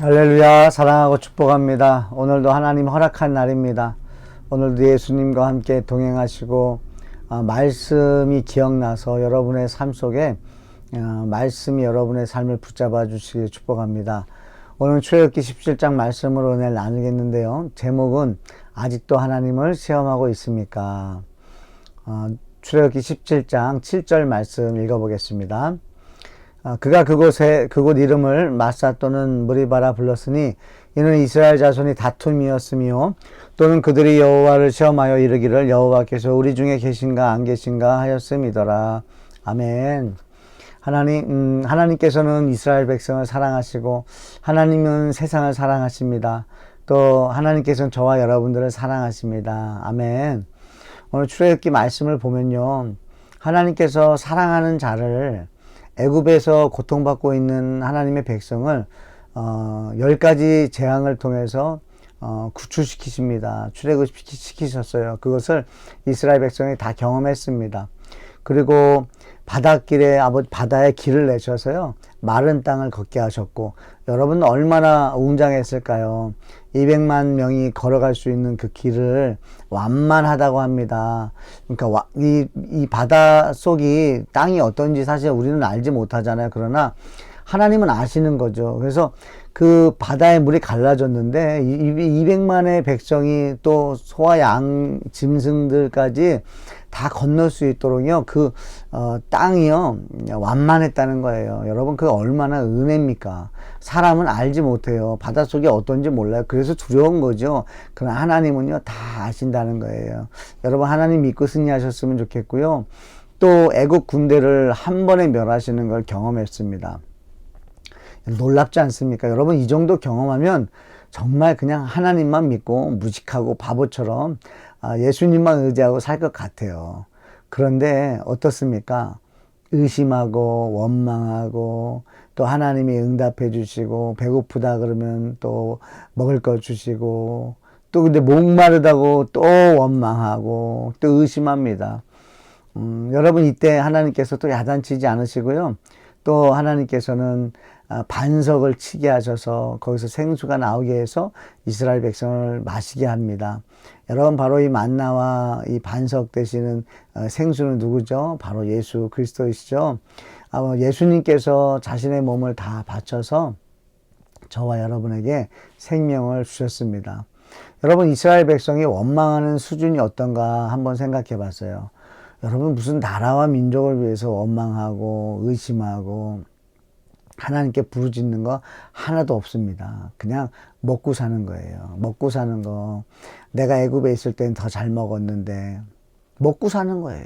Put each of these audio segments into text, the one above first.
할렐루야. 사랑하고 축복합니다. 오늘도 하나님 허락한 날입니다. 오늘도 예수님과 함께 동행하시고 말씀이 기억나서 여러분의 삶 속에 말씀이 여러분의 삶을 붙잡아 주시길 축복합니다. 오늘 출애굽기 17장 말씀으로 은혜를 나누겠는데요. 제목은 아직도 하나님을 시험하고 있습니까? 출애굽기 17장 7절 말씀 읽어보겠습니다. 그가 그곳 이름을 마사 또는 무리바라 불렀으니 이는 이스라엘 자손이 다툼이었으며 또는 그들이 여호와를 시험하여 이르기를 여호와께서 우리 중에 계신가 안 계신가 하였음이더라. 아멘. 하나님께서는 이스라엘 백성을 사랑하시고 하나님은 세상을 사랑하십니다. 또 하나님께서는 저와 여러분들을 사랑하십니다. 아멘. 오늘 출애굽기 말씀을 보면요, 하나님께서 사랑하는 자를, 애굽에서 고통받고 있는 하나님의 백성을 10가지 재앙을 통해서 구출시키십니다. 출애굽시키셨어요. 그것을 이스라엘 백성이 다 경험했습니다. 그리고 바다에 길을 내셔서요, 마른 땅을 걷게 하셨고, 여러분 얼마나 웅장했을까요? 200만 명이 걸어갈 수 있는 그 길을 완만하다고 합니다. 그러니까 이 바다 속이 땅이 어떤지 사실 우리는 알지 못하잖아요. 그러나 하나님은 아시는 거죠. 그래서 그 바다의 물이 갈라졌는데 200만의 백성이 또 소와 양, 짐승들까지 다 건널 수 있도록요, 땅이요, 완만했다는 거예요. 여러분, 그 얼마나 은혜입니까? 사람은 알지 못해요. 바닷속이 어떤지 몰라요. 그래서 두려운 거죠. 그러나 하나님은요, 다 아신다는 거예요. 여러분, 하나님 믿고 승리하셨으면 좋겠고요. 또 애국 군대를 한 번에 멸하시는 걸 경험했습니다. 놀랍지 않습니까? 여러분, 이 정도 경험하면 정말 그냥 하나님만 믿고 무식하고 바보처럼 예수님만 의지하고 살 것 같아요. 그런데 어떻습니까? 의심하고 원망하고 또 하나님이 응답해 주시고, 배고프다 그러면 또 먹을 거 주시고, 또 근데 목마르다고 또 원망하고 또 의심합니다. 여러분, 이때 하나님께서 또 야단치지 않으시고요, 또 하나님께서는 반석을 치게 하셔서 거기서 생수가 나오게 해서 이스라엘 백성을 마시게 합니다. 여러분, 바로 이 만나와 이 반석 되시는 생수는 누구죠? 바로 예수 그리스도이시죠. 예수님께서 자신의 몸을 다 바쳐서 저와 여러분에게 생명을 주셨습니다. 여러분, 이스라엘 백성이 원망하는 수준이 어떤가 한번 생각해 봤어요. 여러분, 무슨 나라와 민족을 위해서 원망하고 의심하고 하나님께 부르짖는 거 하나도 없습니다. 그냥 먹고 사는 거예요. 먹고 사는 거. 내가 애굽에 있을 땐 더 잘 먹었는데 먹고 사는 거예요.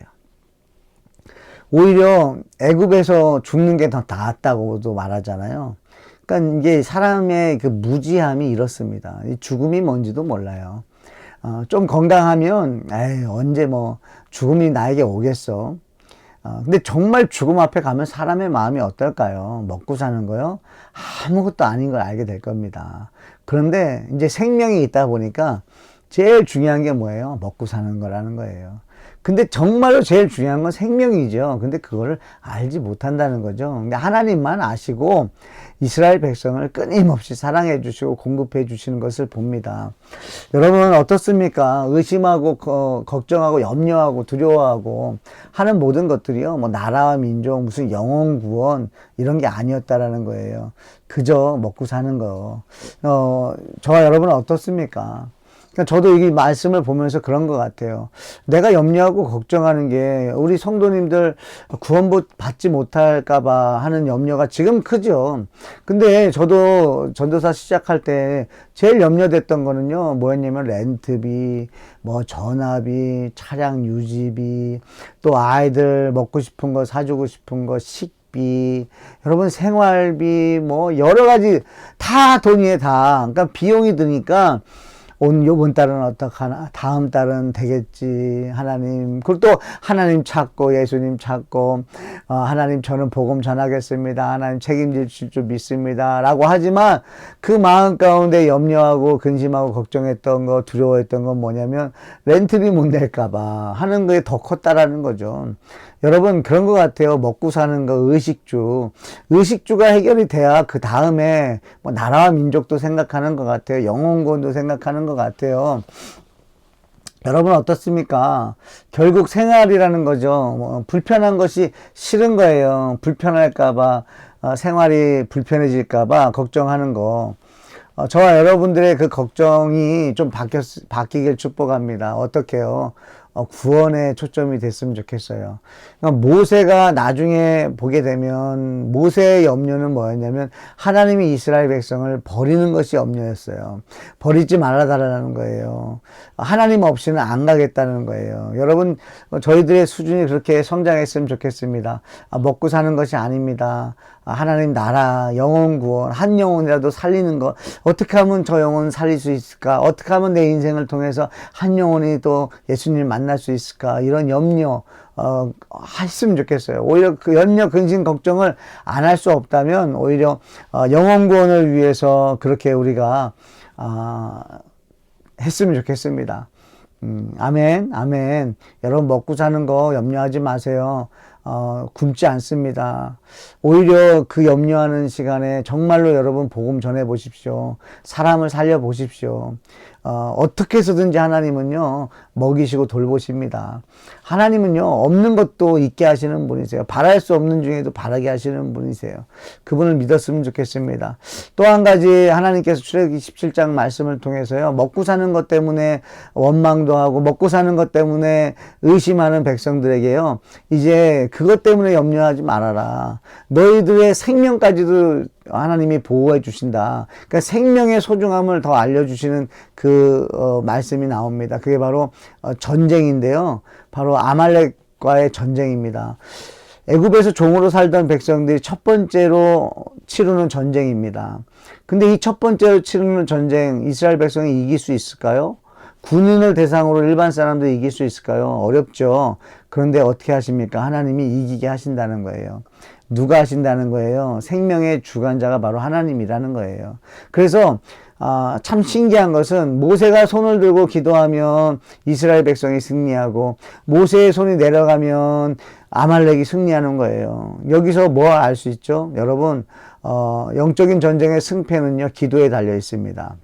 오히려 애굽에서 죽는 게 더 낫다고도 말하잖아요. 그러니까 이게 사람의 그 무지함이 이렇습니다. 이 죽음이 뭔지도 몰라요. 좀 건강하면 언제 죽음이 나에게 오겠어. 근데 정말 죽음 앞에 가면 사람의 마음이 어떨까요? 먹고 사는 거요? 아무것도 아닌 걸 알게 될 겁니다. 그런데 이제 생명이 있다 보니까 제일 중요한 게 뭐예요? 먹고 사는 거라는 거예요. 근데 정말로 제일 중요한 건 생명이죠. 근데 그거를 알지 못한다는 거죠. 근데 하나님만 아시고 이스라엘 백성을 끊임없이 사랑해 주시고 공급해 주시는 것을 봅니다. 여러분, 어떻습니까? 의심하고 걱정하고 염려하고 두려워하고 하는 모든 것들이요, 나라와 민족, 무슨 영혼 구원 이런 게 아니었다라는 거예요. 그저 먹고 사는 거. 저와 여러분은 어떻습니까? 저도 이 말씀을 보면서 그런 것 같아요. 내가 염려하고 걱정하는 게 우리 성도님들 구원 받지 못할까봐 하는 염려가 지금 크죠. 근데 저도 전도사 시작할 때 제일 염려됐던 거는요, 뭐였냐면 렌트비, 전화비, 차량 유지비, 또 아이들 먹고 싶은 거 사주고 싶은 거, 식비, 여러분 생활비, 여러 가지 다 돈이에요, 다. 그러니까 비용이 드니까 요번 달은 어떡하나, 다음 달은 되겠지, 하나님. 그리고 또 하나님 찾고, 예수님 찾고, 하나님 저는 복음 전하겠습니다. 하나님 책임질 줄 믿습니다. 라고 하지만 그 마음 가운데 염려하고 근심하고 걱정했던 거, 두려워했던 건 뭐냐면 렌트비 못 낼까봐 하는 거에 더 컸다라는 거죠. 여러분 그런 것 같아요. 먹고 사는 거 의식주가 해결이 돼야 그 다음에 뭐 나라와 민족도 생각하는 것 같아요. 영혼권도 생각하는 것 같아요. 여러분 어떻습니까? 결국 생활이라는 거죠. 뭐 불편한 것이 싫은 거예요. 불편할까봐 생활이 불편해질까봐 걱정하는 거. 저와 여러분들의 그 걱정이 좀 바뀌길 축복합니다. 어떻게요? 구원에 초점이 됐으면 좋겠어요. 그러니까 모세가 나중에 보게 되면 모세의 염려는 뭐였냐면 하나님이 이스라엘 백성을 버리는 것이 염려였어요. 버리지 말아달라는 거예요. 하나님 없이는 안 가겠다는 거예요. 여러분 저희들의 수준이 그렇게 성장했으면 좋겠습니다. 먹고 사는 것이 아닙니다. 하나님 나라, 영혼 구원, 한 영혼이라도 살리는 것. 어떻게 하면 저 영혼 살릴 수 있을까? 어떻게 하면 내 인생을 통해서 한 영혼이 또 예수님 만날 수 있을까? 이런 염려, 했으면 좋겠어요. 오히려 그 염려, 근심, 걱정을 안 할 수 없다면 오히려, 영혼 구원을 위해서 그렇게 우리가, 했으면 좋겠습니다. 아멘, 아멘. 여러분 먹고 사는 거 염려하지 마세요. 굶지 않습니다. 오히려 그 염려하는 시간에 정말로 여러분 복음 전해 보십시오. 사람을 살려 보십시오. 어떻게 해서든지 하나님은요, 먹이시고 돌보십니다. 하나님은요, 없는 것도 있게 하시는 분이세요. 바랄 수 없는 중에도 바라게 하시는 분이세요. 그분을 믿었으면 좋겠습니다. 또 한 가지 하나님께서 출애굽기 17장 말씀을 통해서요, 먹고 사는 것 때문에 원망도 하고, 먹고 사는 것 때문에 의심하는 백성들에게요, 이제 그것 때문에 염려하지 말아라. 너희들의 생명까지도 하나님이 보호해 주신다. 그러니까 생명의 소중함을 더 알려주시는 그 말씀이 나옵니다. 그게 바로 전쟁인데요. 바로 아말렉과의 전쟁입니다. 애굽에서 종으로 살던 백성들이 첫 번째로 치르는 전쟁입니다. 근데 이 첫 번째로 치르는 전쟁, 이스라엘 백성이 이길 수 있을까요? 군인을 대상으로 일반 사람들이 이길 수 있을까요? 어렵죠. 그런데 어떻게 하십니까? 하나님이 이기게 하신다는 거예요. 누가 하신다는 거예요? 생명의 주관자가 바로 하나님이라는 거예요. 그래서 참 신기한 것은 모세가 손을 들고 기도하면 이스라엘 백성이 승리하고 모세의 손이 내려가면 아말렉이 승리하는 거예요. 여기서 뭐 알 수 있죠? 여러분 영적인 전쟁의 승패는요 기도에 달려 있습니다.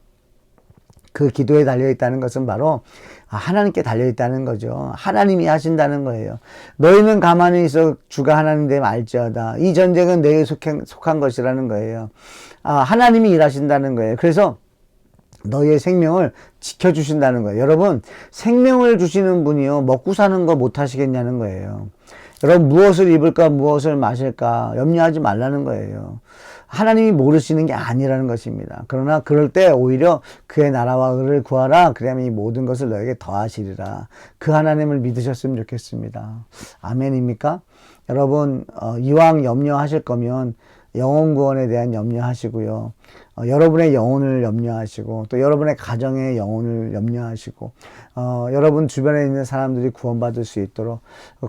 그 기도에 달려 있다는 것은 바로 하나님께 달려 있다는 거죠. 하나님이 하신다는 거예요. 너희는 가만히 있어 주가 하나님 됨 알지어다. 이 전쟁은 내게 속한 것이라는 거예요. 하나님이 일하신다는 거예요. 그래서 너희의 생명을 지켜주신다는 거예요. 여러분 생명을 주시는 분이요 먹고 사는 거 못 하시겠냐는 거예요. 여러분 무엇을 입을까 무엇을 마실까 염려하지 말라는 거예요. 하나님이 모르시는 게 아니라는 것입니다. 그러나 그럴 때 오히려 그의 나라와 의를 구하라. 그러면 이 모든 것을 너에게 더하시리라. 그 하나님을 믿으셨으면 좋겠습니다. 아멘입니까? 여러분 이왕 염려하실 거면 영혼 구원에 대한 염려하시고요. 여러분의 영혼을 염려하시고 또 여러분의 가정의 영혼을 염려하시고 여러분 주변에 있는 사람들이 구원받을 수 있도록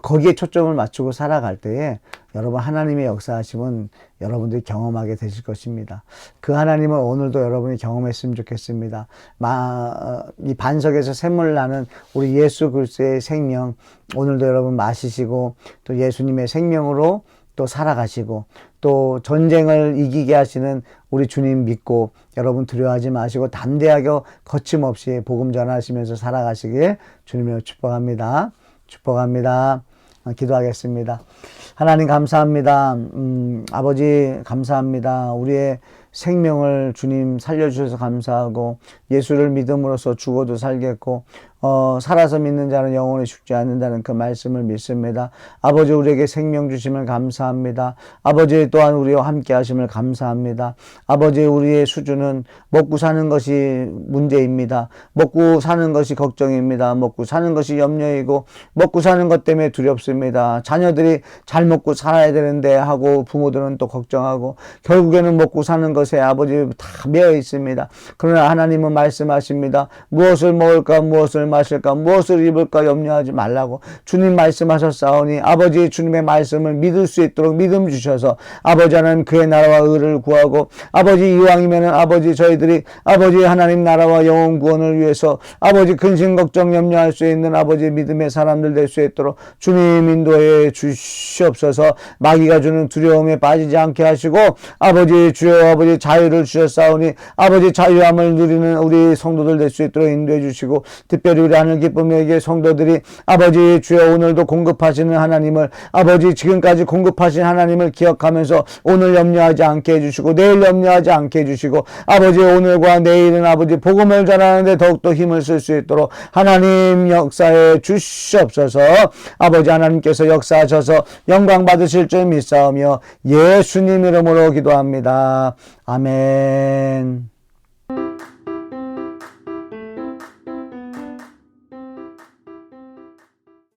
거기에 초점을 맞추고 살아갈 때에 여러분 하나님의 역사하심은 여러분들이 경험하게 되실 것입니다. 그 하나님을 오늘도 여러분이 경험했으면 좋겠습니다. 이 반석에서 샘물 나는 우리 예수 그리스도의 생명 오늘도 여러분 마시시고 또 예수님의 생명으로 또 살아가시고 또 전쟁을 이기게 하시는 우리 주님 믿고 여러분 두려워하지 마시고 담대하게 거침없이 복음 전하시면서 살아가시길 주님으로 축복합니다. 축복합니다. 기도하겠습니다. 하나님 감사합니다. 아버지 감사합니다. 우리의 생명을 주님 살려주셔서 감사하고 예수를 믿음으로써 죽어도 살겠고 살아서 믿는 자는 영원히 죽지 않는다는 그 말씀을 믿습니다. 아버지 우리에게 생명 주심을 감사합니다. 아버지 또한 우리와 함께 하심을 감사합니다. 아버지 우리의 수준은 먹고 사는 것이 문제입니다. 먹고 사는 것이 걱정입니다. 먹고 사는 것이 염려이고 먹고 사는 것 때문에 두렵습니다. 자녀들이 잘 먹고 살아야 되는데 하고 부모들은 또 걱정하고 결국에는 먹고 사는 것에 아버지 다 매여 있습니다. 그러나 하나님은 말씀하십니다. 무엇을 먹을까, 무엇을 마실까, 무엇을 입을까 염려하지 말라고 주님 말씀하셨사오니 아버지 주님의 말씀을 믿을 수 있도록 믿음 주셔서 아버지 하나님 그의 나라와 의를 구하고 아버지 이왕이면은 아버지 저희들이 아버지 하나님 나라와 영혼 구원을 위해서 아버지 근심 걱정 염려할 수 있는 아버지 믿음의 사람들 될 수 있도록 주님 인도해 주시옵소서. 마귀가 주는 두려움에 빠지지 않게 하시고 아버지 주여 아버지 자유를 주셨사오니 아버지 자유함을 누리는 우리 성도들 될 수 있도록 인도해 주시고 특별히 우리 하늘 기쁨에게 성도들이 아버지 주여 오늘도 공급하시는 하나님을 아버지 지금까지 공급하신 하나님을 기억하면서 오늘 염려하지 않게 해주시고 내일 염려하지 않게 해주시고 아버지 오늘과 내일은 아버지 복음을 전하는데 더욱더 힘을 쓸 수 있도록 하나님 역사해 주시옵소서. 아버지 하나님께서 역사하셔서 영광 받으실 줄 믿사오며 예수님 이름으로 기도합니다. 아멘.